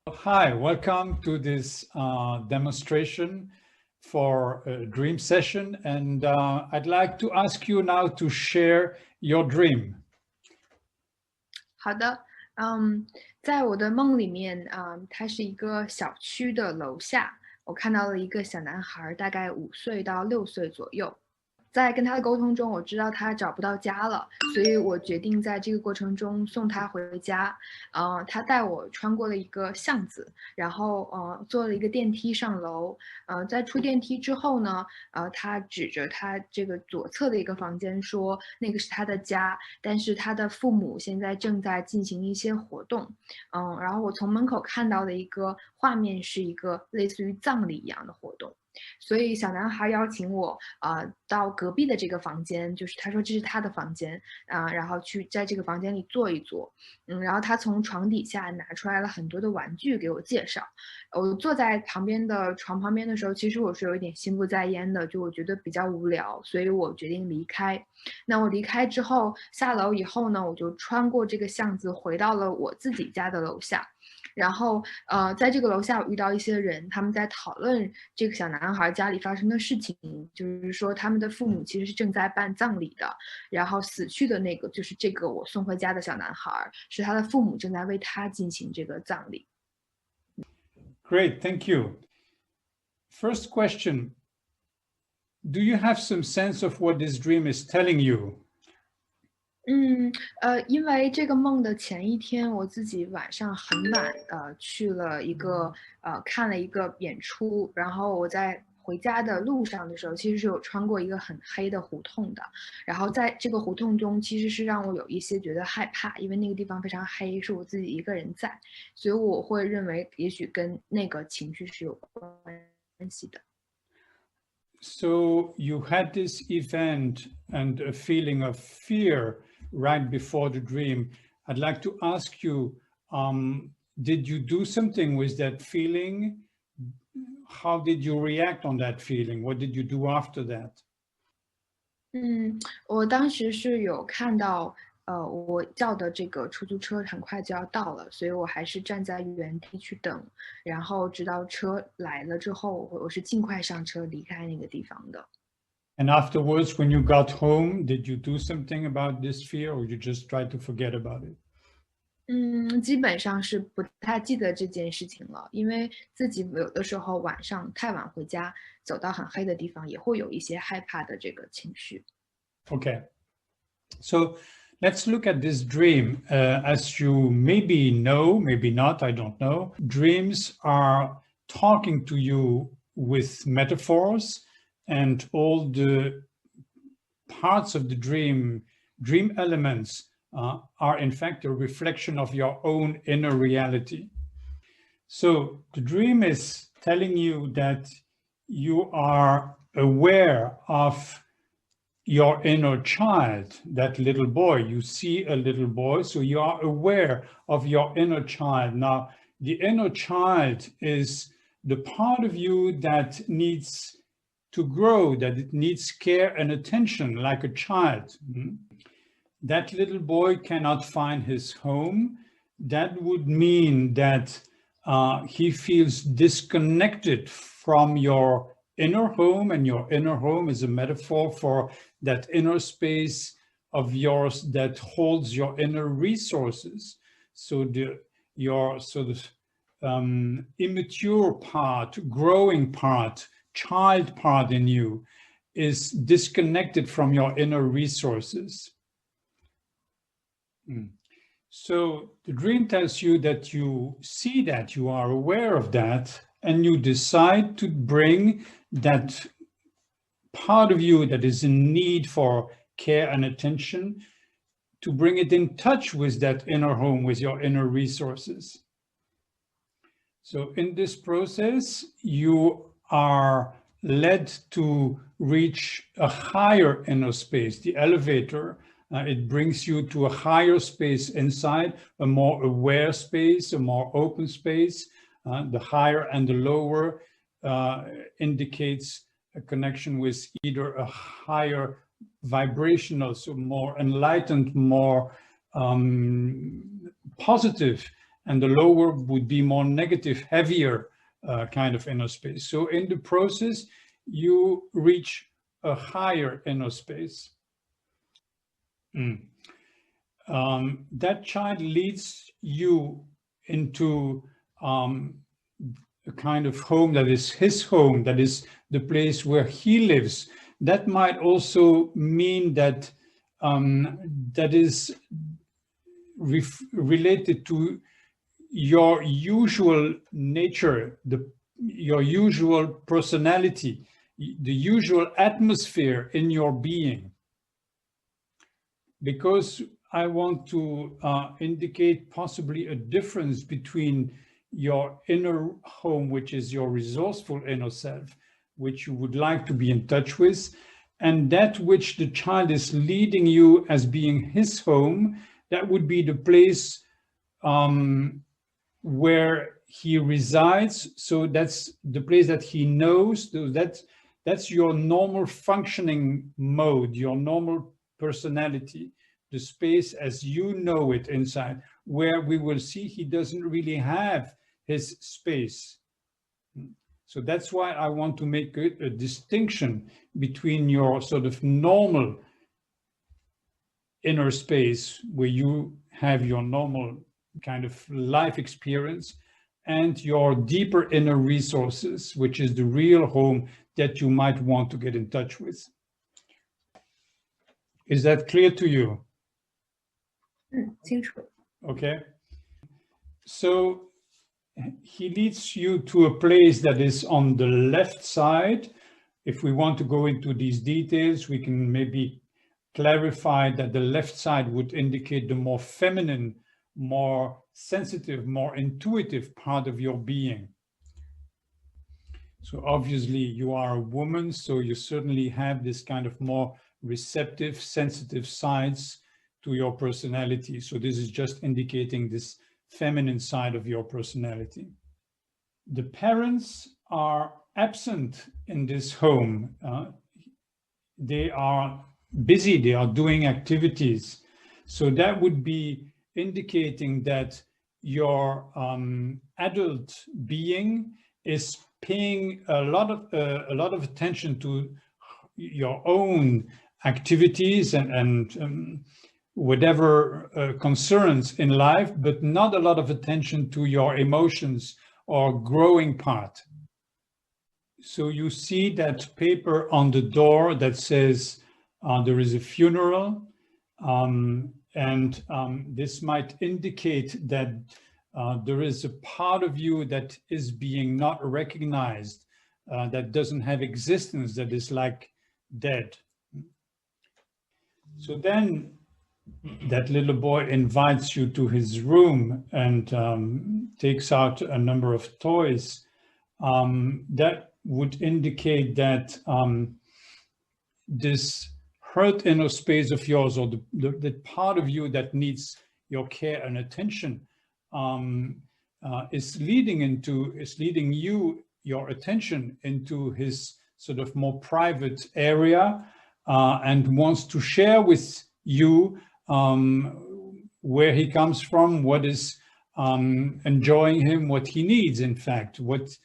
Hi, welcome to this demonstration for a dream session. And I'd like to ask you now to share your dream. 好的，在我的梦里面，它是一个小区的楼下，我看到了一个小男孩，大概5岁到6岁左右。在跟他的沟通中，我知道他找不到家了，所以我决定在这个过程中送他回家。他带我穿过了一个巷子，然后坐了一个电梯上楼。在出电梯之后呢，他指着他这个左侧的一个房间说，那个是他的家，但是他的父母现在正在进行一些活动。然后我从门口看到的一个画面是一个类似于葬礼一样的活动。所以小男孩邀请我，到隔壁的这个房间，就是他说这是他的房间，然后去在这个房间里坐一坐，然后他从床底下拿出来了很多的玩具给我介绍。我坐在床旁边的时候，其实我是有一点心不在焉的，就我觉得比较无聊，所以我决定离开。那我离开之后，下楼以后呢，我就穿过这个巷子，回到了我自己家的楼下。然后，在这个楼下我遇到一些人，他们在讨论这个小男孩家里发生的事情，就是说他们的父母其实是正在办葬礼的，然后死去的那个就是这个我送回家的小男孩，是他的父母正在为他进行这个葬礼。Great, thank you. First question, do you have some sense of what this dream is telling you? 因为这个梦的前一天，我自己晚上很晚，去了一个看了一个演出，然后我在回家的路上的时候，其实是有穿过一个很黑的胡同的，然后在这个胡同中，其实是让我有一些觉得害怕，因为那个地方非常黑，是我自己一个人在，所以我会认为也许跟那个情绪是有关系的。So you had this event and a feeling of fear right before the dream. I'd like to ask you, did you do something with that feeling? How did you react on that feeling? What did you do after that? 我当时是有看到，我叫的这个出租车很快就要到了，所以我还是站在原地去等，然后直到车来了之后，我是尽快上车离开那个地方的。And afterwards, when you got home, did you do something about this fear or you just try to forget about it? 基本上是不太记得这件事情了，因为自己有的时候晚上太晚回家，走到很黑的地方，也会有一些害怕的这个情绪。Okay. So let's look at this dream. As you maybe know, maybe not, I don't know, dreams are talking to you with metaphors, and all the parts of the dream elements are in fact a reflection of your own inner reality. So the dream is telling you that you are aware of your inner child, that little boy. You see a little boy, so you are aware of your inner child. Now, the inner child is the part of you that needs to grow, that it needs care and attention like a child. That little boy cannot find his home. That would mean that he feels disconnected from your inner home, and your inner home is a metaphor for that inner space of yours that holds your inner resources. So your sort of immature part, growing part, child part in you is disconnected from your inner resources. So the dream tells you that you see that, you are aware of that, and you decide to bring that part of you that is in need for care and attention, to bring it in touch with that inner home, with your inner resources. So in this process, you are led to reach a higher inner space, the elevator. It brings you to a higher space inside, a more aware space, a more open space. The higher and the lower indicates a connection with either a higher vibrational, so more enlightened, more positive and the lower would be more negative, heavier kind of inner space. So in the process, you reach a higher inner space. That child leads you into a kind of home that is his home, that is the place where he lives. That might also mean that that is related to your usual nature, your usual personality, the usual atmosphere in your being. Because I want to indicate possibly a difference between your inner home, which is your resourceful inner self, which you would like to be in touch with, and that which the child is leading you as being his home. That would be the place where he resides. So that's the place that he knows. So that's your normal functioning mode, your normal personality, the space as you know it inside, where we will see he doesn't really have his space. So that's why I want to make a distinction between your sort of normal inner space, where you have your normal kind of life experience, and your deeper inner resources, which is the real home that you might want to get in touch with. Is that clear to you? 清楚。 Okay. So he leads you to a place that is on the left side. If we want to go into these details, we can maybe clarify that the left side would indicate the more feminine, more sensitive, more intuitive part of your being. So obviously you are a woman, so you certainly have this kind of more receptive, sensitive sides to your personality. So this is just indicating this feminine side of your personality. The parents are absent in this home. They are busy, they are doing activities. So that would be indicating that your adult being is paying a lot of attention to your own activities and whatever concerns in life, but not a lot of attention to your emotions or growing part. So you see that paper on the door that says there is a funeral, and this might indicate that there is a part of you that is being not recognized, that doesn't have existence, that is like dead. So then that little boy invites you to his room and takes out a number of toys. That would indicate that this hurt inner space of yours, or the part of you that needs your care and attention, is leading your attention into his sort of more private area, and wants to share with you where he comes from, what is enjoying him, what he needs, in fact, what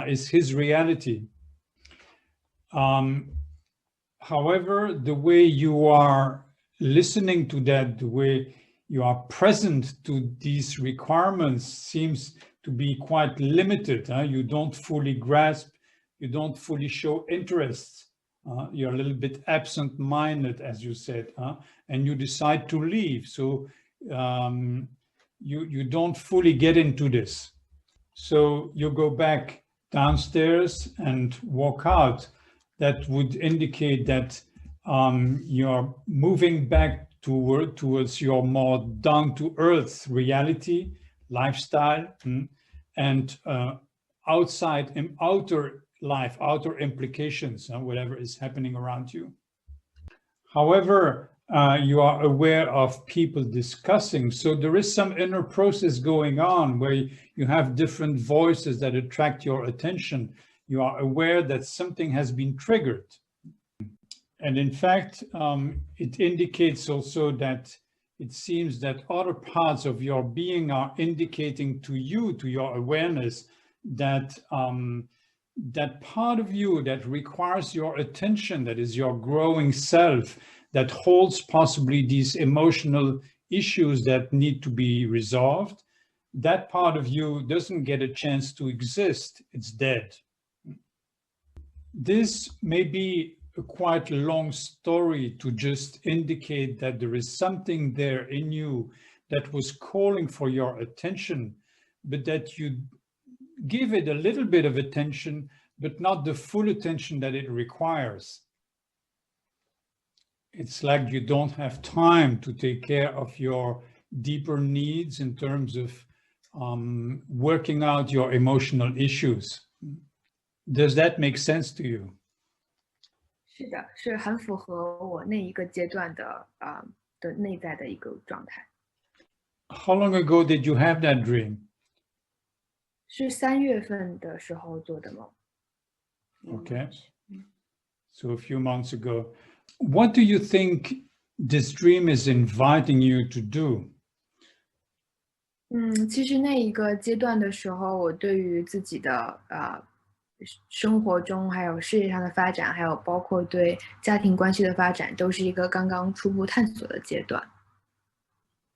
is his reality. However, the way you are listening to that, the way you are present to these requirements seems to be quite limited. You don't fully grasp, you don't fully show interest. You're a little bit absent-minded, as you said, and you decide to leave. So you don't fully get into this. So you go back downstairs and walk out. That would indicate that you're moving back towards your more down-to-earth reality, lifestyle, and outside and outer life, outer implications, whatever is happening around you. However, you are aware of people discussing, so there is some inner process going on where you have different voices that attract your attention. You are aware that something has been triggered. And in fact, it indicates also that it seems that other parts of your being are indicating to you, to your awareness, that that part of you that requires your attention, that is your growing self, that holds possibly these emotional issues that need to be resolved, that part of you doesn't get a chance to exist. It's dead. This may be a quite long story to just indicate that there is something there in you that was calling for your attention, but that you give it a little bit of attention, but not the full attention that it requires. It's like you don't have time to take care of your deeper needs in terms of working out your emotional issues. Does that make sense to you? 是的，是很符合我那一个阶段的的内在的一个状态。How long ago did you have that dream? 是3月份的时候做的梦。Okay. So a few months ago. What do you think this dream is inviting you to do? 其实那一个阶段的时候，我对于自己的生活中，还有事业上的发展，还有包括对家庭关系的发展，都是一个刚刚初步探索的阶段。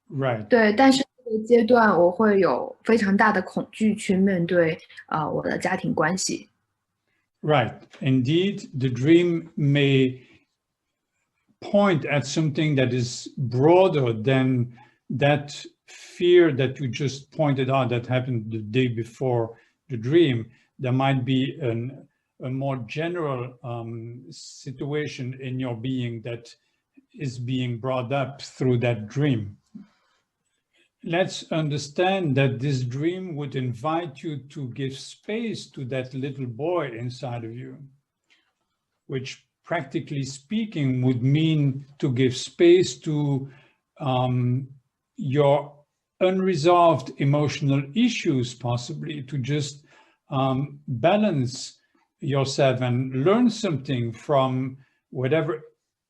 Right. 对，但是这个阶段我会有非常大的恐惧去面对我的家庭关系。Right. Indeed, the dream may point at something that is broader than that fear that you just pointed out that happened the day before the dream. There might be a more general situation in your being that is being brought up through that dream. Let's understand that this dream would invite you to give space to that little boy inside of you, which practically speaking would mean to give space to your unresolved emotional issues, possibly to just balance yourself and learn something from whatever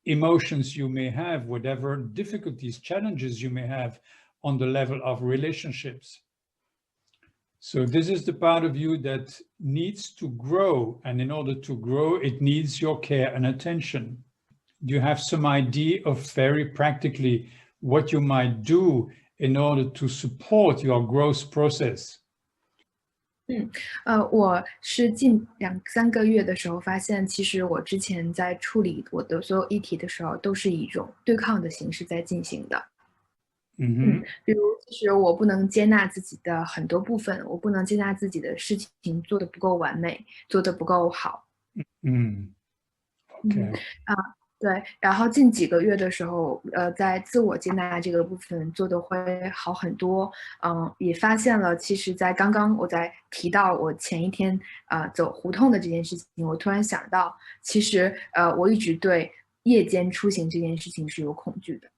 emotions you may have, whatever difficulties, challenges you may have on the level of relationships. So this is the part of you that needs to grow. And in order to grow, it needs your care and attention. Do you have some idea of very practically what you might do in order to support your growth process? 我是近2、3个月的时候发现，其实我之前在处理我的所有议题的时候，都是以一种对抗的形式在进行的。比如其实我不能接纳自己的很多部分，我不能接纳自己的事情做得不够完美，做得不够好。Okay. 对，然后近几个月的时候，在自我接纳这个部分做得会好很多。也发现了，其实在刚刚我在提到我前一天走胡同的这件事情，我突然想到，其实我一直对夜间出行这件事情是有恐惧的。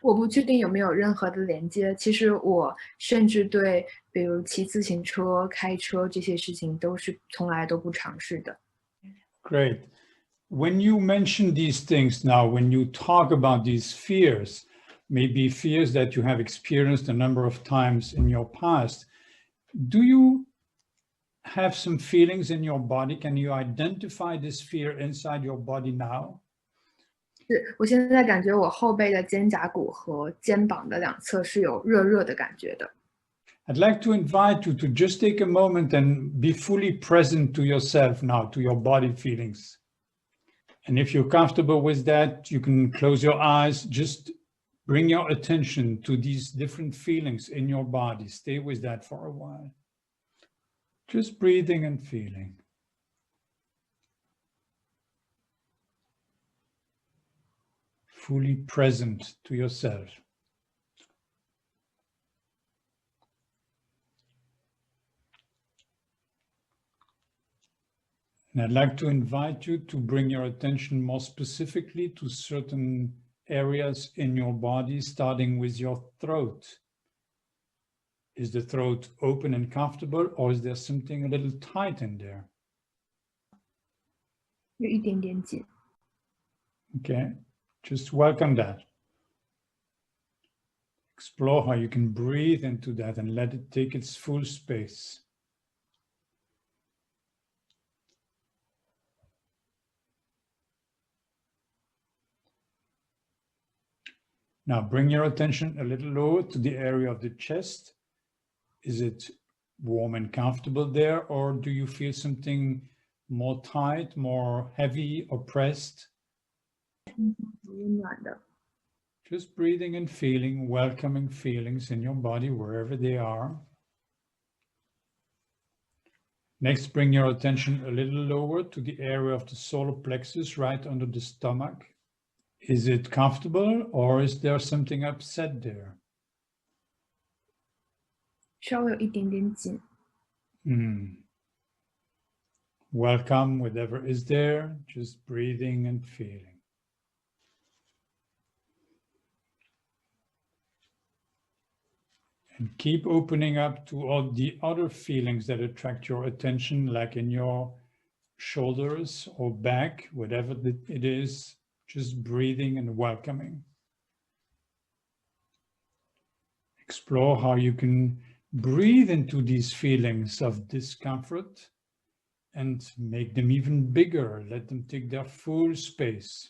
我不确定有没有任何的连接。其实我甚至对比如骑自行车、开车这些事情都是从来都不尝试的。Great. When you mention these things now, when you talk about these fears, maybe fears that you have experienced a number of times in your past, do you have some feelings in your body? Can you identify this fear inside your body now? 是，我现在感觉我后背的肩胛骨和肩膀的两侧是有热热的感觉的。I'd like to invite you to just take a moment and be fully present to yourself now, to your body feelings. And if you're comfortable with that, you can close your eyes, just bring your attention to these different feelings in your body. Stay with that for a while. Just breathing and feeling. Fully present to yourself. And I'd like to invite you to bring your attention more specifically to certain areas in your body, starting with your throat. Is the throat open and comfortable, or is there something a little tight in there? 有一点点紧。 Okay, just welcome that. Explore how you can breathe into that and let it take its full space. Now bring your attention a little lower to the area of the chest. Is it warm and comfortable there, or do you feel something more tight, more heavy, oppressed? Just breathing and feeling welcoming feelings in your body wherever they are. Next, bring your attention a little lower to the area of the solar plexus right under the stomach. Is it comfortable, or is there something upset there? 稍微有一点点紧。Welcome whatever is there, just breathing and feeling. And keep opening up to all the other feelings that attract your attention, like in your shoulders or back, whatever it is, just breathing and welcoming. Explore how you can breathe into these feelings of discomfort and make them even bigger. Let them take their full space.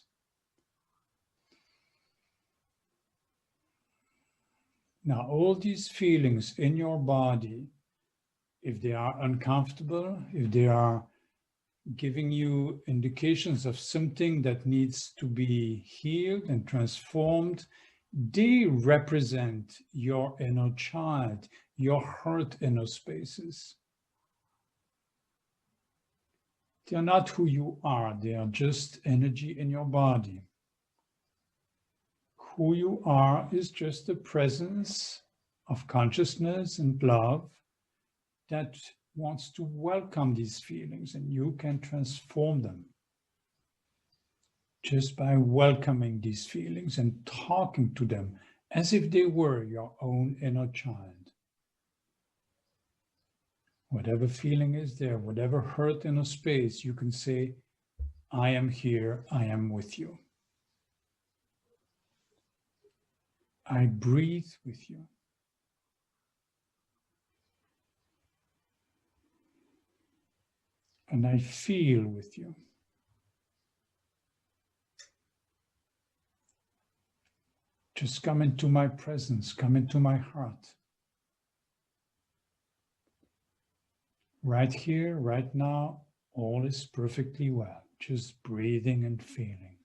Now, all these feelings in your body, if they are uncomfortable, if they are giving you indications of something that needs to be healed and transformed, they represent your inner child, your hurt inner spaces. They are not who you are, they are just energy in your body. Who you are is just the presence of consciousness and love that wants to welcome these feelings, and you can transform them just by welcoming these feelings and talking to them as if they were your own inner child. Whatever feeling is there, whatever hurt inner space, you can say, I am here, I am with you. I breathe with you. And I feel with you. Just come into my presence, come into my heart. Right here, right now, all is perfectly well. Just breathing and feeling.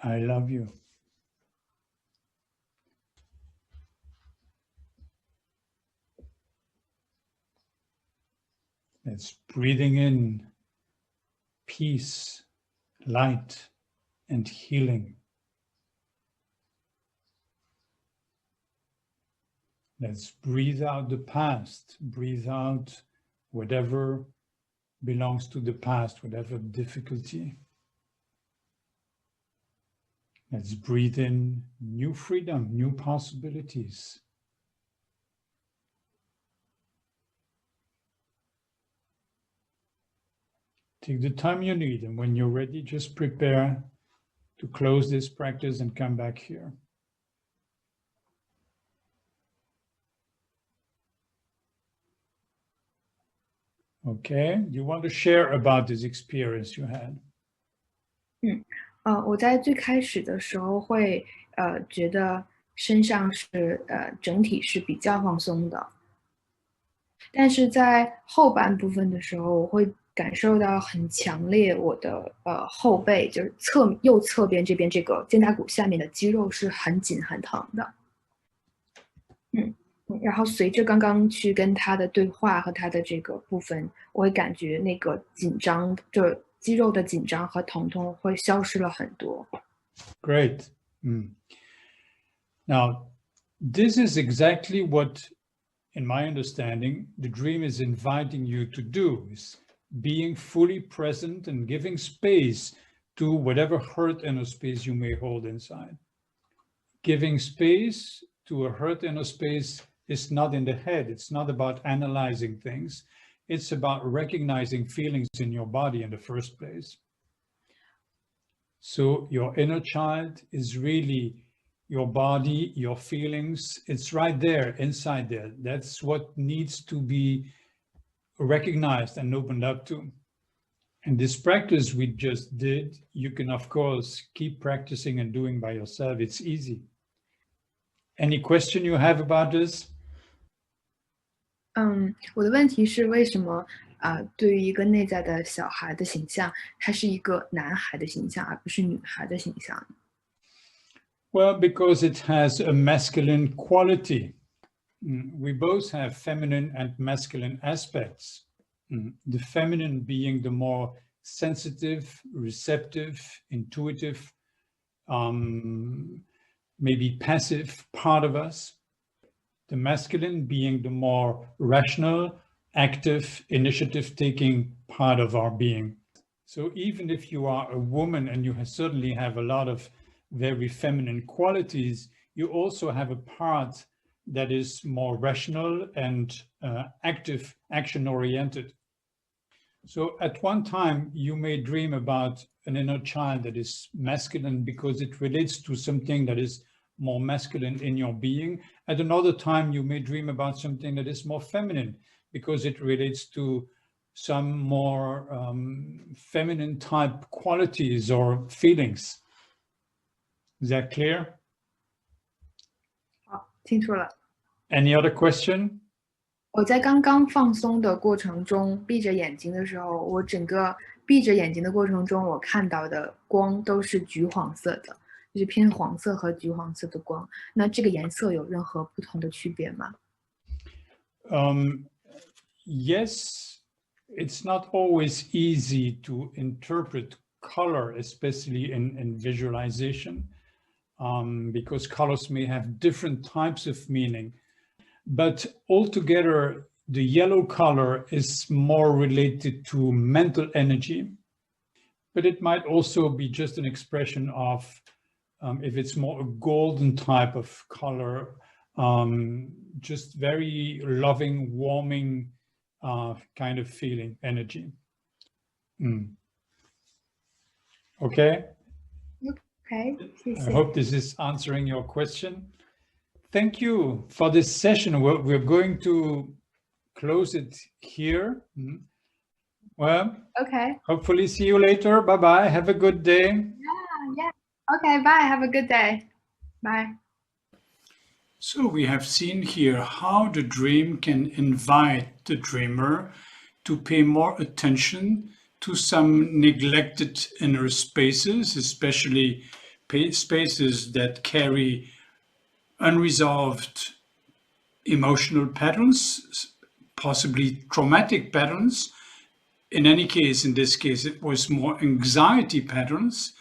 I love you. It's breathing in peace, light, and healing. Let's breathe out the past, breathe out whatever belongs to the past, whatever difficulty. Let's breathe in new freedom, new possibilities. Take the time you need, and when you're ready, just prepare to close this practice and come back here. Okay, you want to share about this experience you had? 我在最开始的时候会觉得身上是整体是比较放松的，但是在后半部分的时候，我会感受到很强烈，我的后背就是右侧边这边这个肩胛骨下面的肌肉是很紧很疼的。然后随着刚刚去跟他的对话和他的这个部分，我会感觉那个紧张，就肌肉的紧张和疼痛会消失了很多。Great. Now, this is exactly what, in my understanding, the dream is inviting you to do, is being fully present and giving space to whatever hurt inner space you may hold inside. Giving space to a hurt inner space is not in the head. It's not about analyzing things. It's about recognizing feelings in your body in the first place. So your inner child is really your body, your feelings. It's right there, inside there. That's what needs to be recognized and opened up to. And this practice we just did, you can, of course, keep practicing and doing by yourself. It's easy. Any question you have about this? 我的问题是为什么对于一个内在的小孩的形象，它是一个男孩的形象，而不是女孩的形象？ Well, because it has a masculine quality. We both have feminine and masculine aspects. The feminine being the more sensitive, receptive, intuitive, maybe passive part of us. The masculine being the more rational, active, initiative-taking part of our being. So even if you are a woman and you certainly have a lot of very feminine qualities, you also have a part that is more rational and active, action-oriented. So at one time, you may dream about an inner child that is masculine because it relates to something that is more masculine in your being. At another time, you may dream about something that is more feminine because it relates to some more feminine type qualities or feelings. Is that clear? 好，清楚了。 Any other question? 我在刚刚放松的过程中，闭着眼睛的时候，我整个闭着眼睛的过程中，我看到的光都是橘黄色的，就是偏黄色和橘黄色的光。那这个颜色有任何不同的区别吗？ Yes, it's not always easy to interpret color, especially in visualization, because colors may have different types of meaning. But altogether, the yellow color is more related to mental energy, but it might also be just an expression of, if it's more a golden type of color, just very loving, warming kind of feeling, energy. Okay? Okay, 谢谢。 I hope this is answering your question. Thank you for this session. We're going to close it here. Well, Okay. hopefully see you later. Bye-bye. Have a good day. Yeah. Okay, bye. Have a good day. Bye. So we have seen here how the dream can invite the dreamer to pay more attention to some neglected inner spaces, especially spaces that carry unresolved emotional patterns, possibly traumatic patterns. In any case, in this case, it was more anxiety patterns,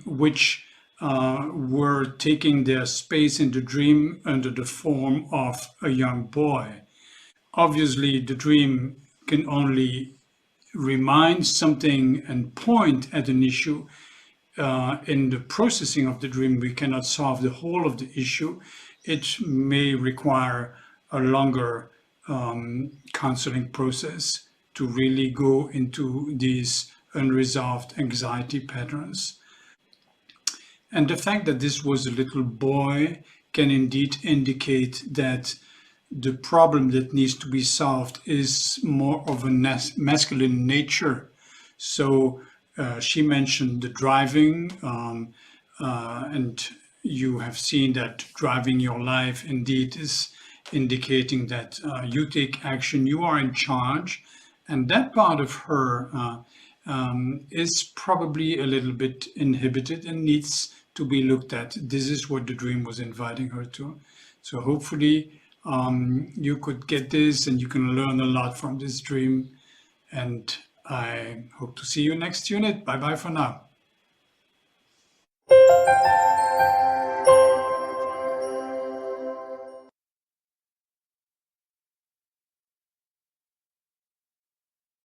which were taking their space in the dream under the form of a young boy. Obviously, the dream can only remind something and point at an issue. In the processing of the dream, we cannot solve the whole of the issue. It may require a longer counseling process to really go into these unresolved anxiety patterns. And the fact that this was a little boy can indeed indicate that the problem that needs to be solved is more of a masculine nature. So she mentioned the driving, and you have seen that driving your life indeed is indicating that you take action, you are in charge, and that part of her is probably a little bit inhibited and needs to be looked at. This is what the dream was inviting her to. So hopefully you could get this and you can learn a lot from this dream. And I hope to see you next unit. Bye-bye for now.